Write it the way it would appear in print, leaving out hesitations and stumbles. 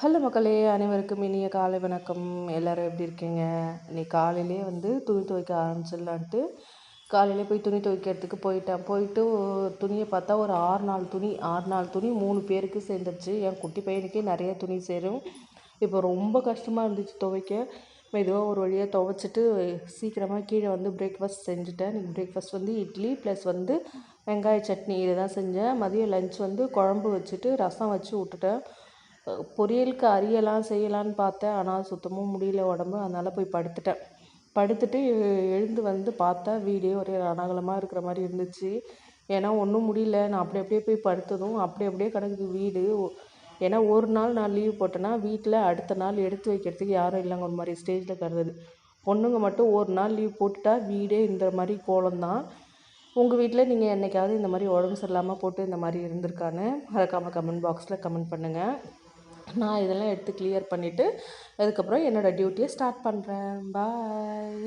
Hello மக்களே, அனைவருக்கும் இனிய காலை வணக்கம். எல்லோரும் எப்படி இருக்கீங்க? இன்னைக்கு காலையிலே துணி துவைக்க ஆரம்பிச்சிடலான்ட்டு காலையிலே போய் துணி துவைக்கிறதுக்கு போயிட்டு துணியை பார்த்தா ஒரு 6 நாள் துணி 3 பேருக்கு சேர்ந்துருச்சு. என் குட்டி பையனுக்கே நிறைய துணி சேரும். இப்போ ரொம்ப கஷ்டமாக இருந்துச்சு துவைக்க. மெதுவாக ஒரு வழியாக துவைச்சிட்டு சீக்கிரமாக கீழே பிரேக்ஃபாஸ்ட் செஞ்சுட்டேன். இன்றைக்கி பிரேக்ஃபாஸ்ட் இட்லி ப்ளஸ் வெங்காய சட்னி இதை தான் செஞ்சேன். மதியம் லஞ்ச் குழம்பு வச்சுட்டு ரசம் வச்சு விட்டுட்டேன். பொரியலுக்கு அரியலாம் செய்யலான்னு பார்த்தேன், ஆனால் சுத்தமாக முடியல உடம்பு. அதனால் போய் படுத்துட்டு எழுந்து பார்த்தா வீடே ஒரே ரணகலமாக இருக்கிற மாதிரி இருந்துச்சு. ஏன்னா ஒன்றும் முடியல. நான் அப்படியே போய் படுத்ததும் அப்படியே கிடக்குது வீடு. ஏன்னா ஒரு நாள் நான் லீவ் போட்டேன்னா வீட்டில் அடுத்த நாள் எடுத்து வைக்கிறதுக்கு யாரும் இல்லைங்க. ஒரு மாதிரி ஸ்டேஜில் கிடக்குது. பொண்ணுங்க மட்டும் ஒரு நாள் லீவ் போட்டுட்டா வீடே இந்த மாதிரி கோலம்தான். உங்கள் வீட்டில் நீங்கள் என்றைக்காவது இந்த மாதிரி உடம்பு சரியில்லாமல் போட்டு இந்த மாதிரி இருந்திருக்கான்னு மறக்காமல் கமெண்ட் பாக்ஸில் கமெண்ட் பண்ணுங்கள். நான் இதெல்லாம் எடுத்து கிளியர் பண்ணிவிட்டு அதுக்கப்புறம் என்னோடய டியூட்டியை ஸ்டார்ட் பண்ணுறேன். பாய்.